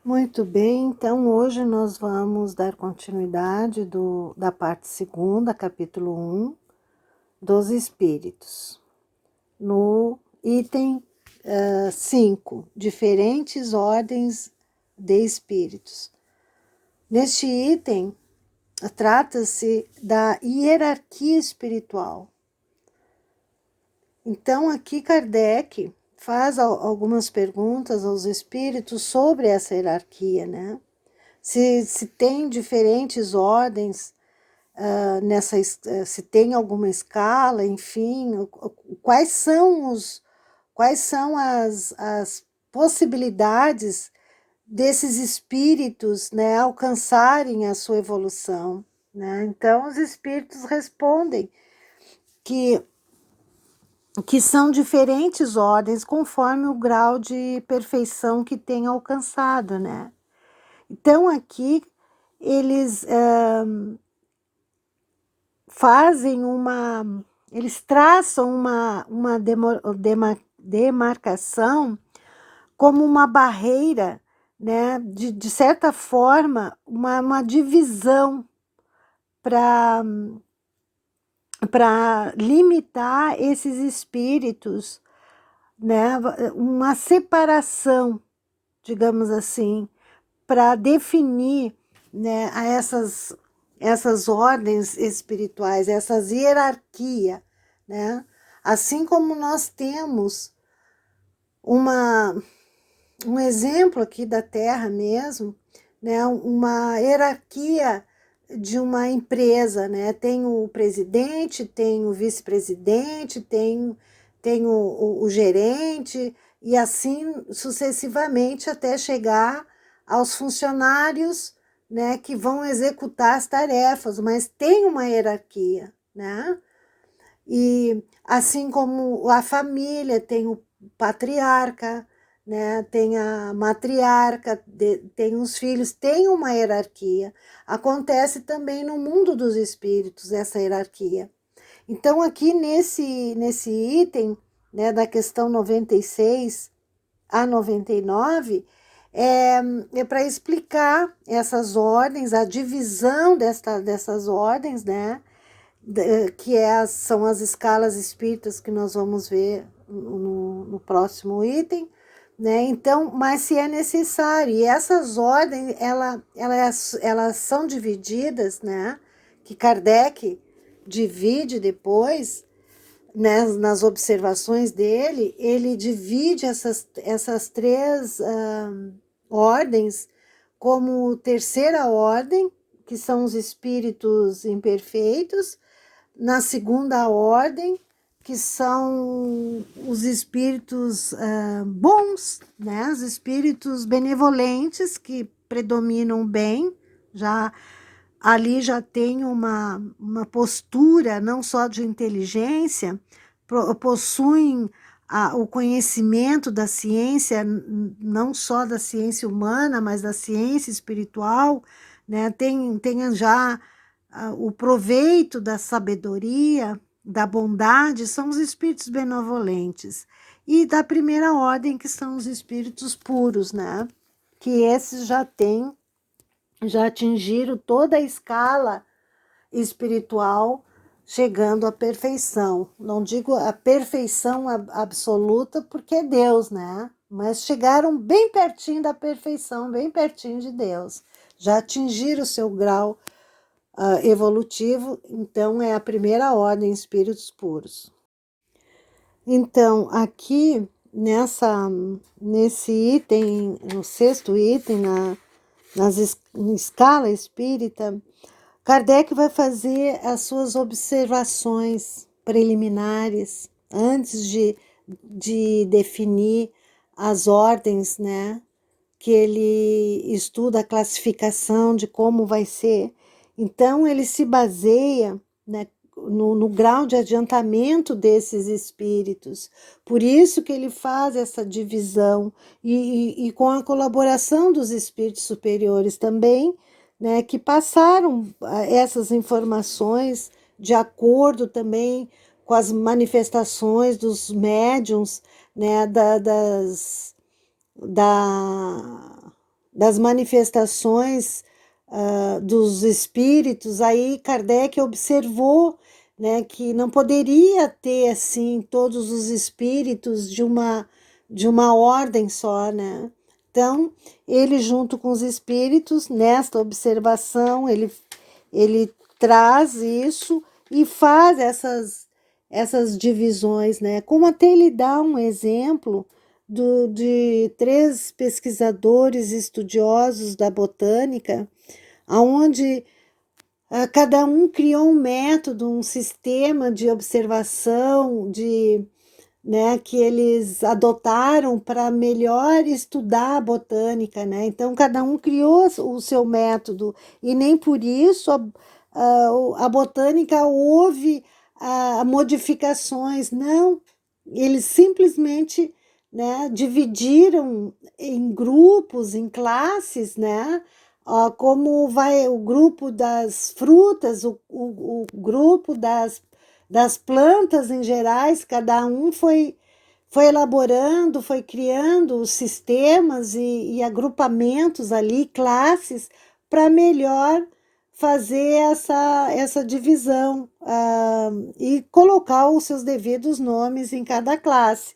Muito bem, então hoje nós vamos dar continuidade da parte segunda, capítulo 1, dos espíritos. No item 5, diferentes ordens de espíritos. Neste item, trata-se da hierarquia espiritual. Então, aqui Kardec faz algumas perguntas aos espíritos sobre essa hierarquia, né? Se tem diferentes ordens, se tem alguma escala, enfim, quais são as possibilidades desses espíritos, né, alcançarem a sua evolução, né? Então, os espíritos respondem que são diferentes ordens conforme o grau de perfeição que tem alcançado, né? Então, aqui eles eles traçam uma demarcação como uma barreira, né? De certa forma, uma divisão para limitar esses espíritos, né? Uma separação, digamos assim, para definir, né, essas ordens espirituais, essas hierarquia, né? Assim como nós temos um exemplo aqui da Terra mesmo, né, uma hierarquia de uma empresa, né? Tem o presidente, tem o vice-presidente, tem o gerente, e assim sucessivamente até chegar aos funcionários, né, que vão executar as tarefas, mas tem uma hierarquia, né? E assim como a família tem o patriarca, né, tem a matriarca, tem os filhos, tem uma hierarquia. Acontece também no mundo dos espíritos essa hierarquia. Então, aqui nesse item, né, da questão 96 a 99, é para explicar essas ordens, a divisão dessas ordens, né, são as escalas espíritas que nós vamos ver no próximo item, né? Então, mas se é necessário, e essas ordens, elas são divididas, né? Que Kardec divide depois, né, nas observações dele, ele divide essas três ordens como terceira ordem, que são os espíritos imperfeitos, na segunda ordem, que são os espíritos bons, né? Os espíritos benevolentes que predominam bem, ali já tem uma postura não só de inteligência, possuem o conhecimento da ciência, não só da ciência humana, mas da ciência espiritual, né? Tem já o proveito da sabedoria, da bondade, são os espíritos benevolentes. E da primeira ordem, que são os espíritos puros, né? Que esses já atingiram toda a escala espiritual, chegando à perfeição. Não digo a perfeição absoluta, porque é Deus, né? Mas chegaram bem pertinho da perfeição, bem pertinho de Deus. Já atingiram o seu grau evolutivo, então é a primeira ordem, espíritos puros. Então, aqui nesse item, no sexto item, na escala espírita, Kardec vai fazer as suas observações preliminares antes de definir as ordens, né? Que ele estuda a classificação de como vai ser. Então, ele se baseia, né, no grau de adiantamento desses espíritos. Por isso que ele faz essa divisão, e com a colaboração dos espíritos superiores também, né, que passaram essas informações de acordo também com as manifestações dos médiuns, né, da das manifestações dos espíritos, aí Kardec observou, né, que não poderia ter assim todos os espíritos de uma ordem só, né? Então, ele junto com os espíritos, nesta observação, ele traz isso e faz essas divisões, né? Como até ele dá um exemplo de 3 pesquisadores estudiosos da botânica, onde cada um criou um método, um sistema de observação, né, que eles adotaram para melhor estudar a botânica, né? Então, cada um criou o seu método, e nem por isso a botânica houve modificações, não. Eles simplesmente, né, dividiram em grupos, em classes, né? Como vai o grupo das frutas, o grupo das plantas em gerais, cada um foi elaborando, foi criando os sistemas e agrupamentos ali, classes, para melhor fazer essa divisão e colocar os seus devidos nomes em cada classe.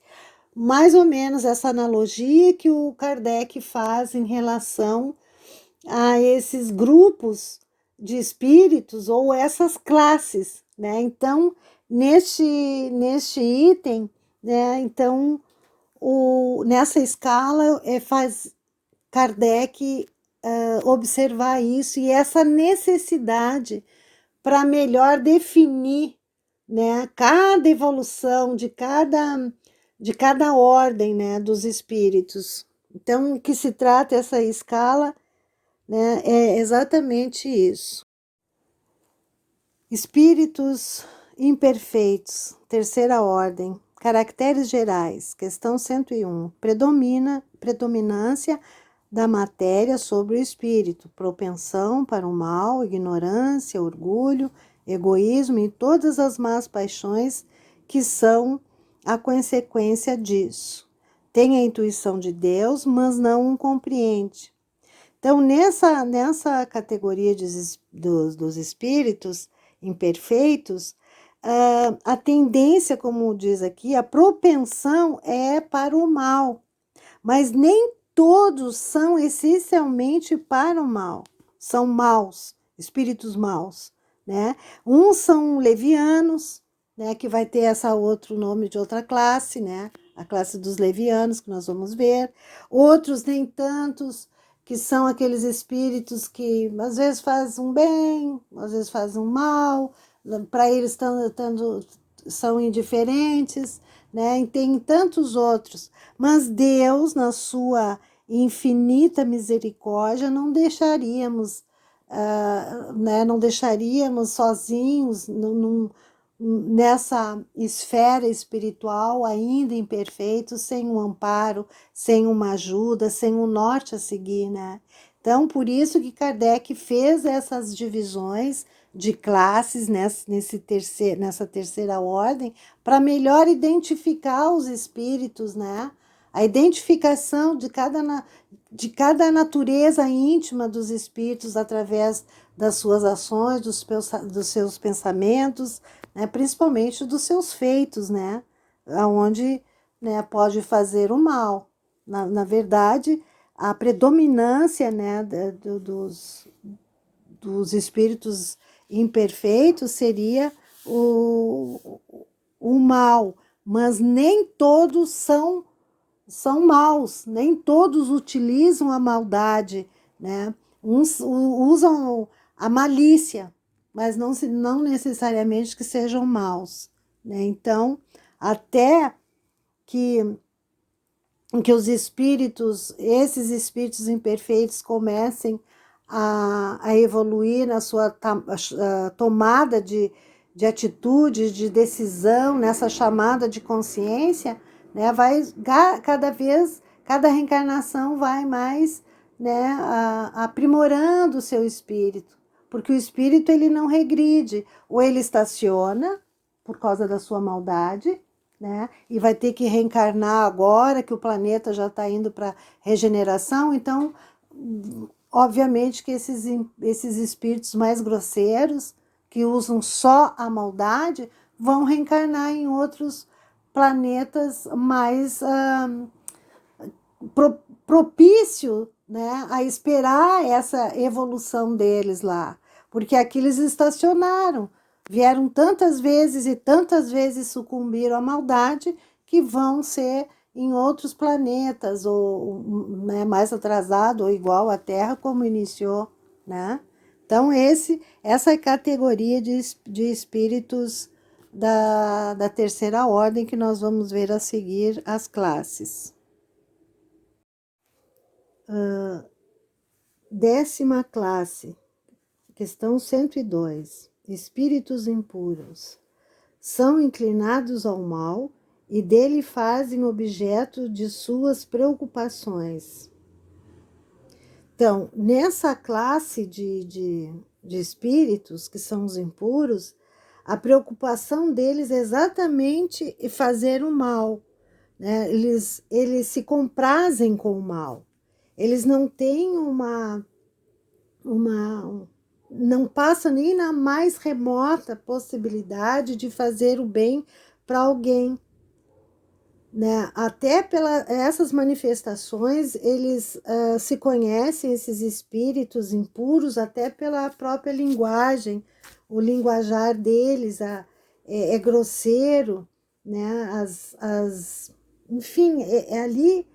Mais ou menos essa analogia que o Kardec faz em relação a esses grupos de espíritos ou essas classes, né? Então, neste item, né? Então, nessa escala faz Kardec observar isso e essa necessidade para melhor definir, né, cada evolução de cada ordem, né, dos espíritos. Então, o que se trata essa escala, né, é exatamente isso. Espíritos imperfeitos, terceira ordem, caracteres gerais, questão 101. Predominância da matéria sobre o espírito, propensão para o mal, ignorância, orgulho, egoísmo e todas as más paixões que são a consequência disso. Tem a intuição de Deus, mas não o compreende. Então, nessa categoria dos espíritos imperfeitos, a tendência, como diz aqui, a propensão é para o mal, mas nem todos são essencialmente para o mal, são maus, espíritos maus, né? Uns são levianos, né, que vai ter essa outro nome de outra classe, né? A classe dos levianos, que nós vamos ver. Outros nem tantos, que são aqueles espíritos que às vezes fazem um bem, às vezes fazem um mal, para eles são indiferentes, né? E tem tantos outros. Mas Deus, na sua infinita misericórdia, não deixaríamos, né? Não deixaríamos sozinhos nessa esfera espiritual ainda imperfeito, sem um amparo, sem uma ajuda, sem um norte a seguir, né? Então, por isso que Kardec fez essas divisões de classes nessa terceira ordem, para melhor identificar os espíritos, né? A identificação de cada natureza íntima dos espíritos através das suas ações, dos seus pensamentos, né? Principalmente dos seus feitos, né? Onde, né, pode fazer o mal. Na verdade, a predominância, né, dos espíritos imperfeitos seria o mal, mas nem todos são maus, nem todos utilizam a maldade, né? Uns usam a malícia, mas não necessariamente que sejam maus, né? Então, até que os espíritos, esses espíritos imperfeitos comecem a evoluir na sua tomada de atitude, de decisão, nessa chamada de consciência, né, cada reencarnação vai mais, né, aprimorando o seu espírito, porque o espírito ele não regride, ou ele estaciona por causa da sua maldade, né, e vai ter que reencarnar agora que o planeta já está indo para regeneração, então obviamente que esses espíritos mais grosseiros, que usam só a maldade, vão reencarnar em outros planetas mais propício, né, a esperar essa evolução deles lá, porque aqui eles estacionaram, vieram tantas vezes e tantas vezes sucumbiram à maldade que vão ser em outros planetas, ou né, mais atrasado ou igual à Terra como iniciou, né? Então essa é a categoria de espíritos da terceira ordem que nós vamos ver a seguir as classes. 10ª classe, questão 102. Espíritos impuros. São inclinados ao mal e dele fazem objeto de suas preocupações. Então, nessa classe de espíritos, que são os impuros, a preocupação deles é exatamente fazer o mal, né? Eles se comprazem com o mal. Eles não têm não passa nem na mais remota possibilidade de fazer o bem para alguém, né? Até essas manifestações, eles se conhecem, esses espíritos impuros, até pela própria linguagem, o linguajar deles é grosseiro, né? Enfim, ali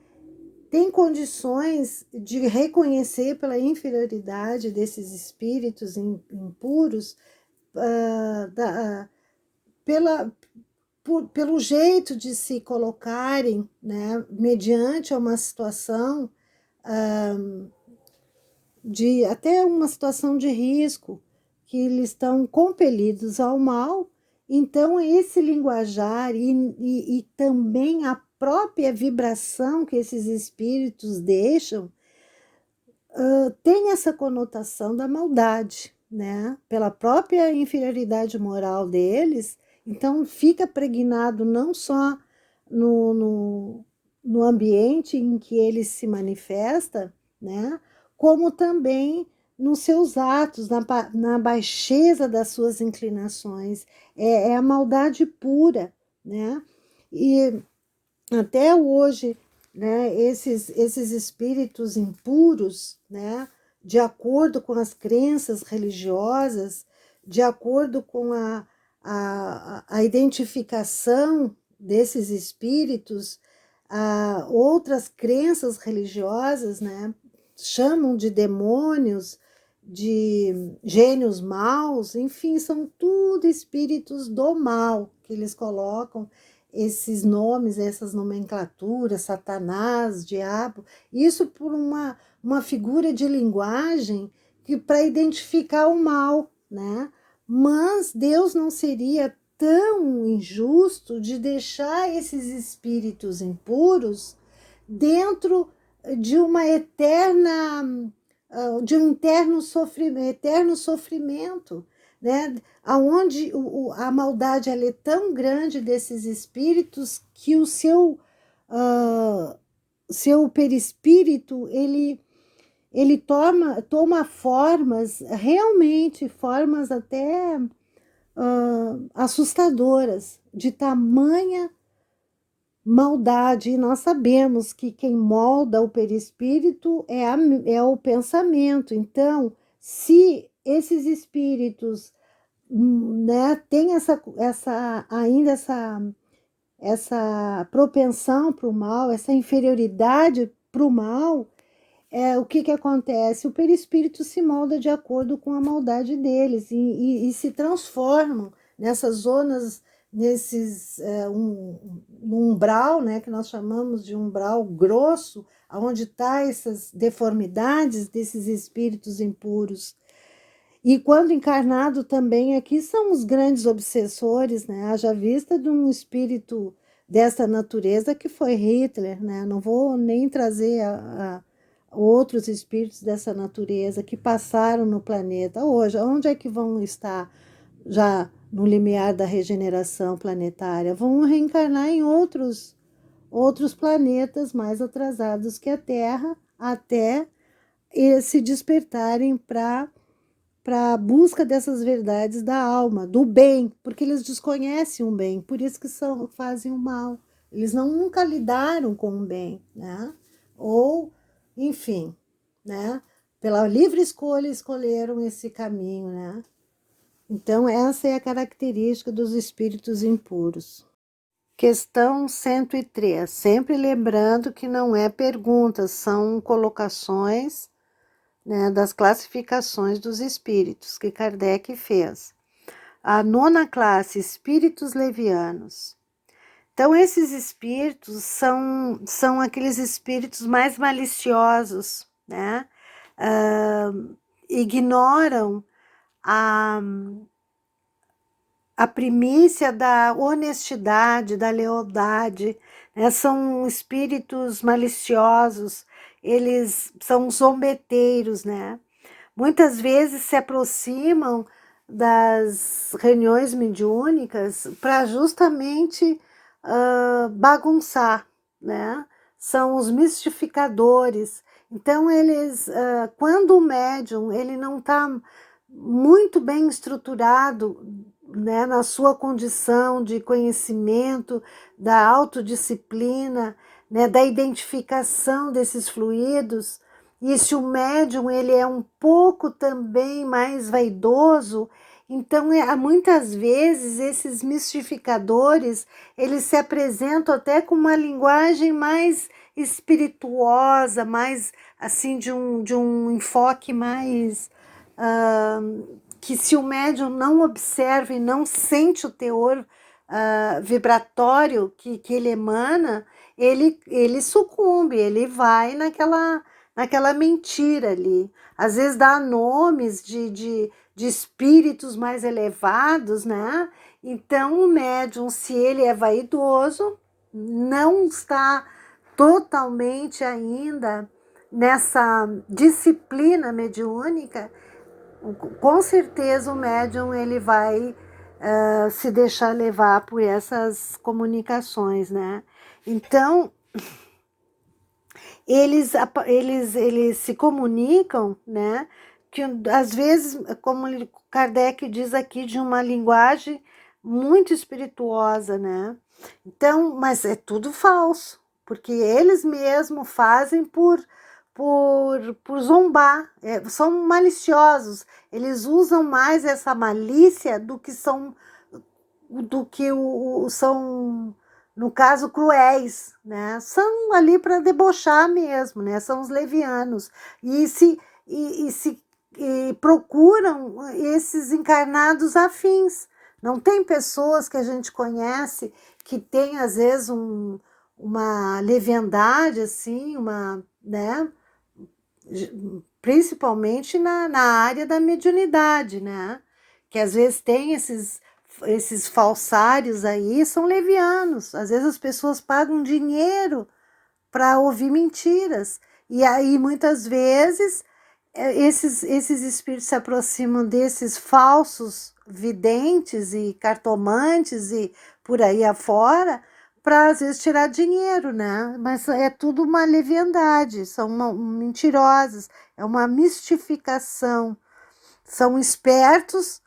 tem condições de reconhecer pela inferioridade desses espíritos impuros, pelo jeito de se colocarem, né, mediante uma situação de até uma situação de risco, que eles estão compelidos ao mal. Então, esse linguajar e também a própria vibração que esses espíritos deixam tem essa conotação da maldade, né? Pela própria inferioridade moral deles. Então, fica pregnado não só no ambiente em que ele se manifesta, né? Como também nos seus atos, na baixeza das suas inclinações. É a maldade pura, né? E até hoje, né, esses espíritos impuros, né, de acordo com as crenças religiosas, de acordo com a identificação desses espíritos, outras crenças religiosas, né, chamam de demônios, de gênios maus, enfim, são tudo espíritos do mal que eles colocam esses nomes, essas nomenclaturas, Satanás, diabo, isso por uma figura de linguagem que para identificar o mal, né? Mas Deus não seria tão injusto de deixar esses espíritos impuros dentro de uma de um eterno sofrimento, né? Aonde a maldade ela é tão grande desses espíritos que o seu perispírito ele toma formas, realmente formas até assustadoras, de tamanha maldade. E nós sabemos que quem molda o perispírito é o pensamento. Então, se esses espíritos, né, têm ainda essa propensão para o mal, essa inferioridade para o mal, o que acontece? O perispírito se molda de acordo com a maldade deles e se transformam nessas zonas, um umbral, né, que nós chamamos de umbral grosso, onde está essas deformidades desses espíritos impuros. E quando encarnado também aqui são os grandes obsessores, né? Haja vista de um espírito dessa natureza que foi Hitler, né? Não vou nem trazer outros espíritos dessa natureza que passaram no planeta hoje. Onde é que vão estar já no limiar da regeneração planetária? Vão reencarnar em outros planetas mais atrasados que a Terra, até se despertarem para a busca dessas verdades da alma, do bem, porque eles desconhecem o bem, por isso que fazem o mal. Eles nunca lidaram com o bem, né? Ou, enfim, né? Pela livre escolha escolheram esse caminho, né? Então, essa é a característica dos espíritos impuros. Questão 103. Sempre lembrando que não é perguntas, são colocações, né, das classificações dos espíritos que Kardec fez. A nona classe, espíritos levianos. Então, esses espíritos são aqueles espíritos mais maliciosos, né? Ignoram a, a primícia da honestidade, da lealdade, né? São espíritos maliciosos, eles são zombeteiros, né? Muitas vezes se aproximam das reuniões mediúnicas para justamente bagunçar, né? São os mistificadores. Então, eles, quando o médium ele não está muito bem estruturado, né, na sua condição de conhecimento, da autodisciplina, né, da identificação desses fluidos, e se o médium ele é um pouco também mais vaidoso, então muitas vezes esses mistificadores eles se apresentam até com uma linguagem mais espirituosa, mais assim de um enfoque mais que se o médium não observa e não sente o teor vibratório que ele emana, ele sucumbe, ele vai naquela mentira ali. Às vezes dá nomes de espíritos mais elevados, né? Então o médium, se ele é vaidoso, não está totalmente ainda nessa disciplina mediúnica, com certeza o médium ele vai se deixar levar por essas comunicações, né? Então, eles se comunicam, né? Que às vezes, como Kardec diz aqui, de uma linguagem muito espirituosa, né? Então, mas é tudo falso, porque eles mesmos fazem por zombar, são maliciosos, eles usam mais essa malícia são, no caso, cruéis, né? São ali para debochar mesmo, né? São os levianos e procuram esses encarnados afins. Não tem pessoas que a gente conhece que tem às vezes uma leviandade assim, né? Principalmente na área da mediunidade, né? Que às vezes tem esses falsários aí, são levianos. Às vezes as pessoas pagam dinheiro para ouvir mentiras. E aí, muitas vezes, esses espíritos se aproximam desses falsos videntes e cartomantes e por aí afora, para às vezes tirar dinheiro, né? Mas é tudo uma leviandade, são mentirosos, é uma mistificação. São espertos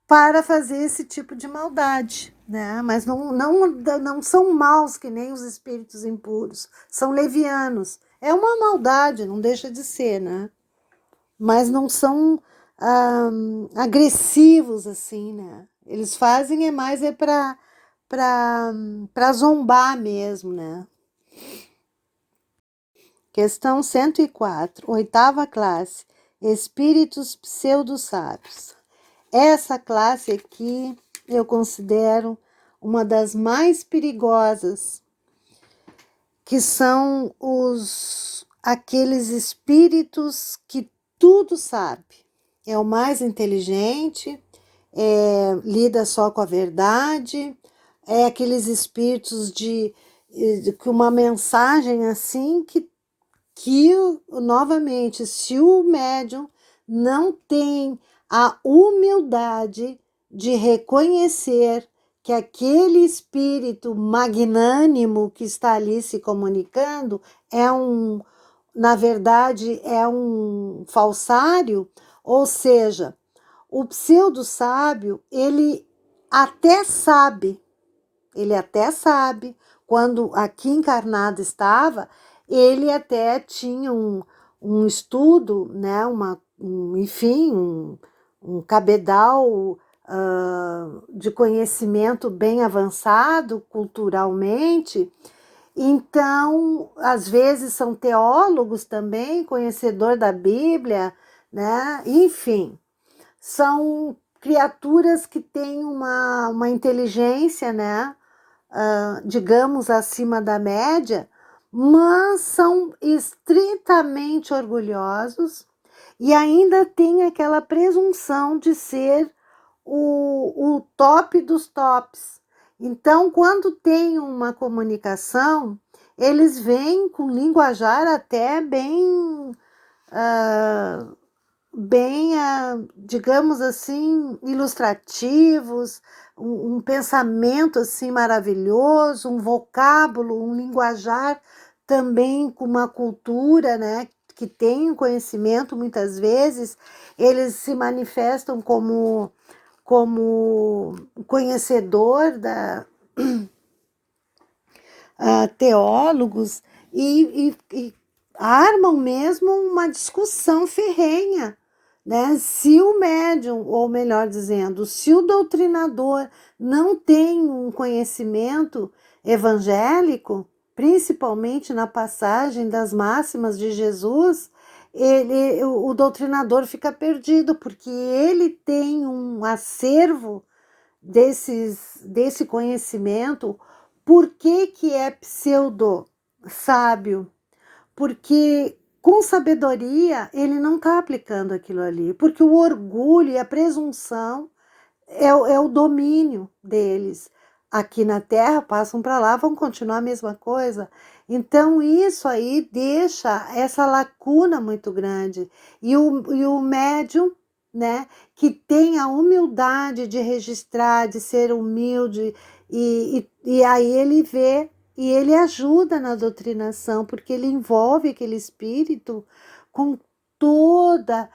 para fazer esse tipo de maldade, né? Mas não são maus que nem os espíritos impuros, são levianos. É uma maldade, não deixa de ser, né? Mas não são agressivos assim, né? Eles fazem mais para zombar mesmo, né? Questão 104, oitava classe, espíritos pseudo-sábios. Essa classe aqui eu considero uma das mais perigosas, que são aqueles espíritos que tudo sabe. É o mais inteligente, lida só com a verdade, é aqueles espíritos de uma mensagem assim que novamente, se o médium não tem a humildade de reconhecer que aquele espírito magnânimo que está ali se comunicando na verdade, é um falsário, ou seja, o pseudo-sábio, ele até sabe, quando aqui encarnado estava, ele até tinha um estudo, né, enfim, um cabedal de conhecimento bem avançado culturalmente. Então, às vezes são teólogos também, conhecedor da Bíblia, né? Enfim, são criaturas que têm uma inteligência, né? Digamos, acima da média, mas são estritamente orgulhosos e ainda têm aquela presunção de ser o top dos tops. Então, quando tem uma comunicação, eles vêm com linguajar até digamos assim, ilustrativos, um pensamento assim maravilhoso, um vocábulo, um linguajar também com uma cultura, né, que tem um conhecimento muitas vezes, eles se manifestam como conhecedor teólogos e armam mesmo uma discussão ferrenha, né? Se o médium, ou melhor dizendo, se o doutrinador não tem um conhecimento evangélico, principalmente na passagem das máximas de Jesus, o doutrinador fica perdido, porque ele tem um acervo desse conhecimento. Por que é pseudo sábio? Porque com sabedoria ele não está aplicando aquilo ali, porque o orgulho e a presunção é o domínio deles. Aqui na Terra, passam para lá, vão continuar a mesma coisa. Então, isso aí deixa essa lacuna muito grande. E o médium, né, que tem a humildade de registrar, de ser humilde, e aí ele vê e ele ajuda na doutrinação, porque ele envolve aquele espírito com toda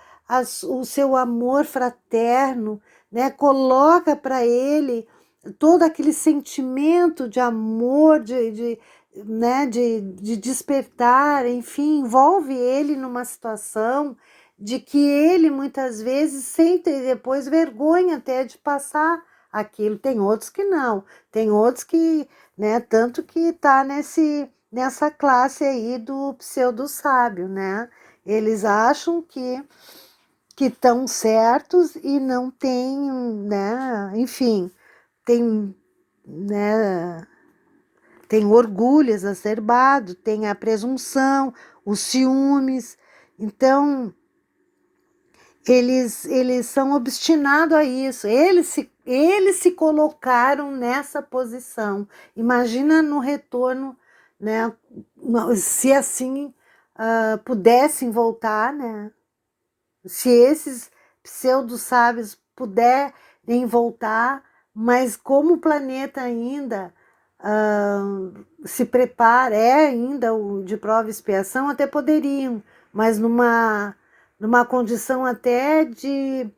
o seu amor fraterno, né? Coloca para ele todo aquele sentimento de amor, né? de despertar, enfim, envolve ele numa situação de que ele muitas vezes sente depois vergonha até de passar aquilo. Tem outros que não, tem outros que, né, tanto que está nessa classe aí do pseudo-sábio, né? Eles acham que estão certos e não tem, né, enfim, tem, né, tem orgulho exacerbado, tem a presunção, os ciúmes. Então, eles são obstinados a isso, eles se colocaram nessa posição. Imagina no retorno, né, se assim pudessem voltar, né? Se esses pseudo-sábios puderem voltar, mas como o planeta ainda se prepara, é ainda o de prova e expiação, até poderiam, mas numa condição até de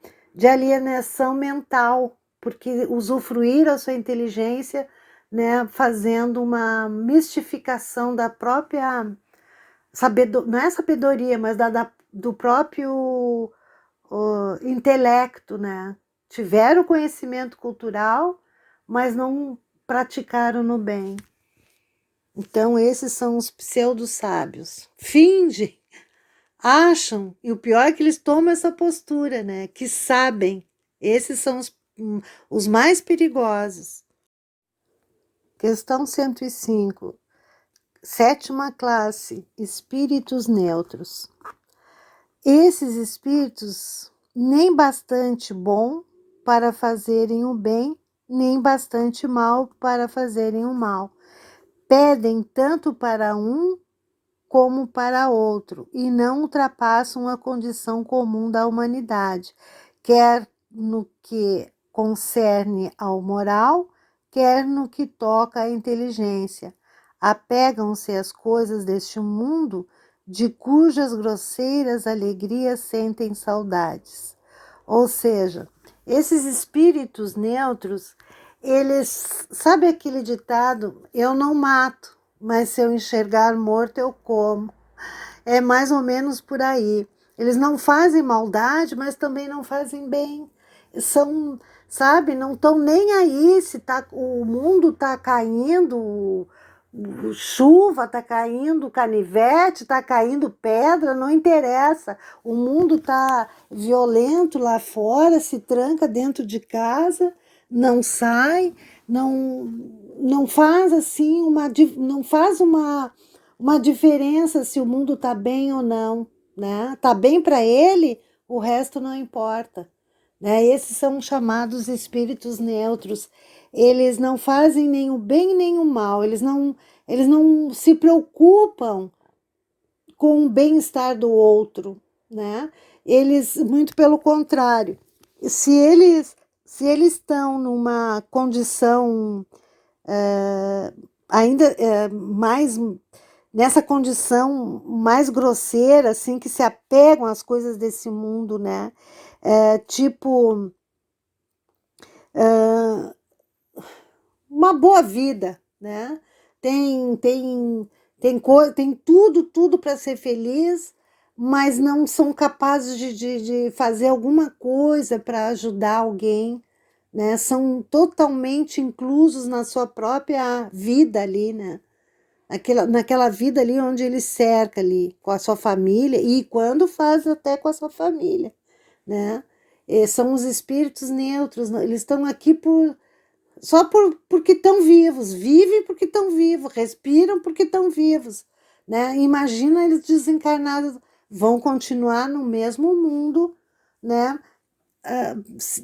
alienação mental, porque usufruir a sua inteligência, né, fazendo uma mistificação da própria sabedoria, não é sabedoria, mas do próprio intelecto, né? Tiveram conhecimento cultural, mas não praticaram no bem. Então, esses são os pseudo-sábios. Fingem, acham, e o pior é que eles tomam essa postura, né? Que sabem. Esses são os mais perigosos. Questão 105. Sétima classe, espíritos neutros. Esses espíritos nem bastante bom para fazerem o bem, nem bastante mal para fazerem o mal. Pedem tanto para um como para outro e não ultrapassam a condição comum da humanidade, quer no que concerne ao moral, quer no que toca à inteligência. Apegam-se às coisas deste mundo de cujas grosseiras alegrias sentem saudades. Ou seja, esses espíritos neutros, eles, sabe aquele ditado, eu não mato, mas se eu enxergar morto eu como. É mais ou menos por aí. Eles não fazem maldade, mas também não fazem bem. São, sabe, não estão nem aí se tá, o mundo está caindo, chuva está caindo, canivete está caindo, pedra, não interessa. O mundo está violento lá fora, se tranca dentro de casa, não sai, não faz assim não faz uma diferença se o mundo está bem ou não, né? Tá bem para ele, o resto não importa, né? Esses são chamados espíritos neutros. Eles não fazem nem o bem nem o mal, eles não se preocupam com o bem-estar do outro, né? Eles, muito pelo contrário, se eles estão numa condição ainda mais nessa condição mais grosseira, assim, que se apegam às coisas desse mundo, né? Tipo, uma boa vida, né? Tem, tem, tem tudo para ser feliz, mas não são capazes de fazer alguma coisa para ajudar alguém, né? São totalmente inclusos na sua própria vida ali, né? Naquela vida ali onde ele cerca ali com a sua família e quando faz até com a sua família, né? São os espíritos neutros, eles estão aqui porque estão vivos, vivem porque estão vivos, respiram porque estão vivos, né? Imagina eles desencarnados, vão continuar no mesmo mundo, né?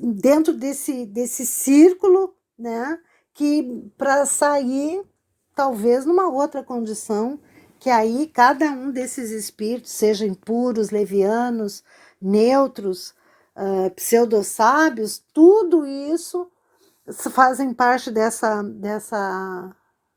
Dentro desse círculo, né? Que para sair talvez numa outra condição, que aí cada um desses espíritos, sejam impuros, levianos, neutros, pseudo-sábios, tudo isso fazem parte dessa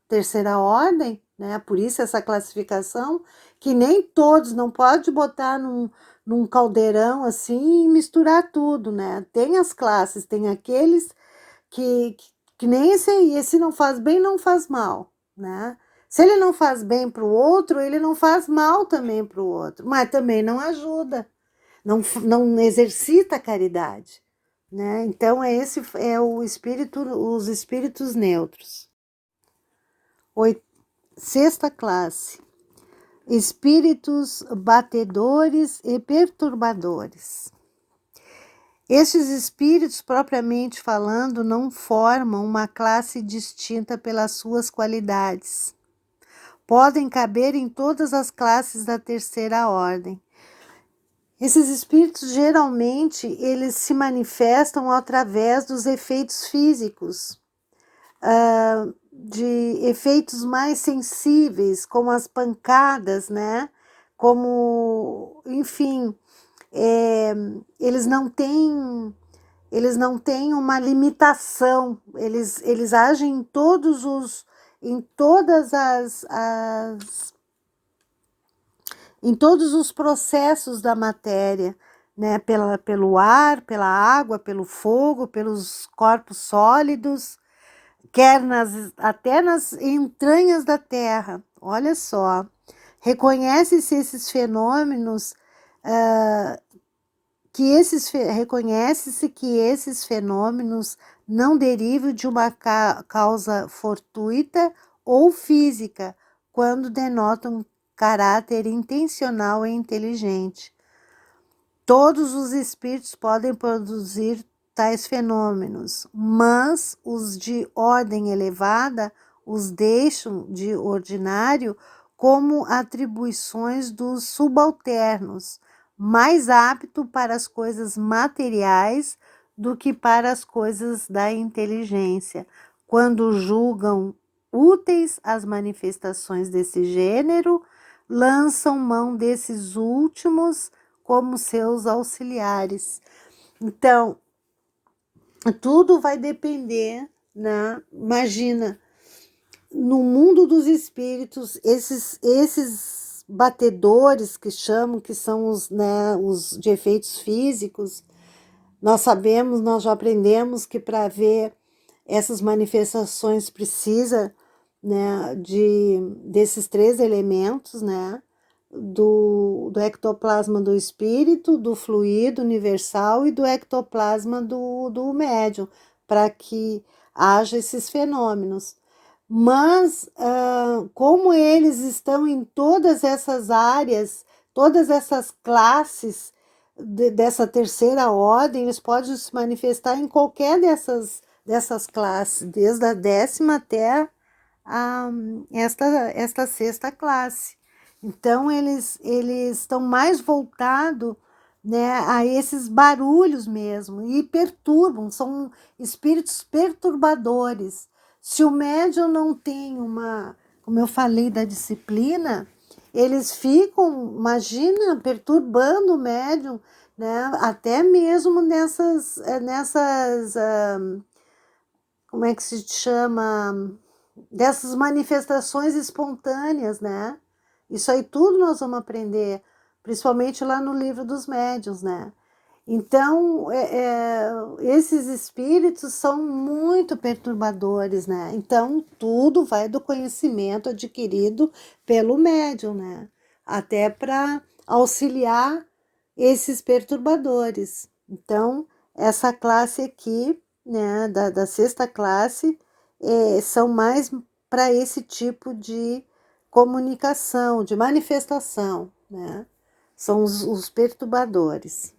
terceira ordem, né? Por isso essa classificação, que nem todos, não pode botar num caldeirão assim e misturar tudo, né? Tem as classes, tem aqueles que nem esse aí, esse não faz bem, não faz mal, né? Se ele não faz bem para o outro, ele não faz mal também para o outro, mas também não ajuda, não exercita a caridade, né? Então esse é os espíritos neutros. Sexta classe, espíritos batedores e perturbadores. Estes espíritos, propriamente falando, não formam uma classe distinta pelas suas qualidades. Podem caber em todas as classes da terceira ordem. Esses espíritos, geralmente, eles se manifestam através dos efeitos físicos, de efeitos mais sensíveis, como as pancadas, né? Como, enfim, eles não têm uma limitação, eles agem em todos os processos da matéria, né? Pelo ar, pela água, pelo fogo, pelos corpos sólidos, até nas entranhas da terra. Olha só, reconhece-se esses fenômenos, reconhece-se que esses fenômenos não derivam de uma causa fortuita ou física, quando denotam caráter intencional e inteligente. Todos os espíritos podem produzir tais fenômenos, mas os de ordem elevada os deixam de ordinário como atribuições dos subalternos, mais apto para as coisas materiais do que para as coisas da inteligência, quando julgam úteis as manifestações desse gênero, lançam mão desses últimos como seus auxiliares. Então, tudo vai depender, né? Imagina, no mundo dos espíritos, esses batedores, que chamam, que são os, né, os de efeitos físicos. Nós sabemos, nós já aprendemos que para ver essas manifestações precisa, né, desses 3 elementos, né, do ectoplasma do espírito, do fluido universal e do ectoplasma do médium, para que haja esses fenômenos. Mas, como eles estão em todas essas áreas, todas essas classes dessa terceira ordem, eles podem se manifestar em qualquer dessas classes, desde a 10ª até esta 6ª classe. Então, eles estão mais voltados, né, a esses barulhos mesmo, e perturbam, são espíritos perturbadores. Se o médium não tem como eu falei da disciplina, eles ficam, imagina, perturbando o médium, né, até mesmo nessas como é que se chama, dessas manifestações espontâneas, né? Isso aí tudo nós vamos aprender, principalmente lá no livro dos médiuns, né? Então, esses espíritos são muito perturbadores, né? Então, tudo vai do conhecimento adquirido pelo médium, né? Até para auxiliar esses perturbadores. Então, essa classe aqui, né, da 6ª classe, são mais para esse tipo de comunicação, de manifestação, né? São os perturbadores.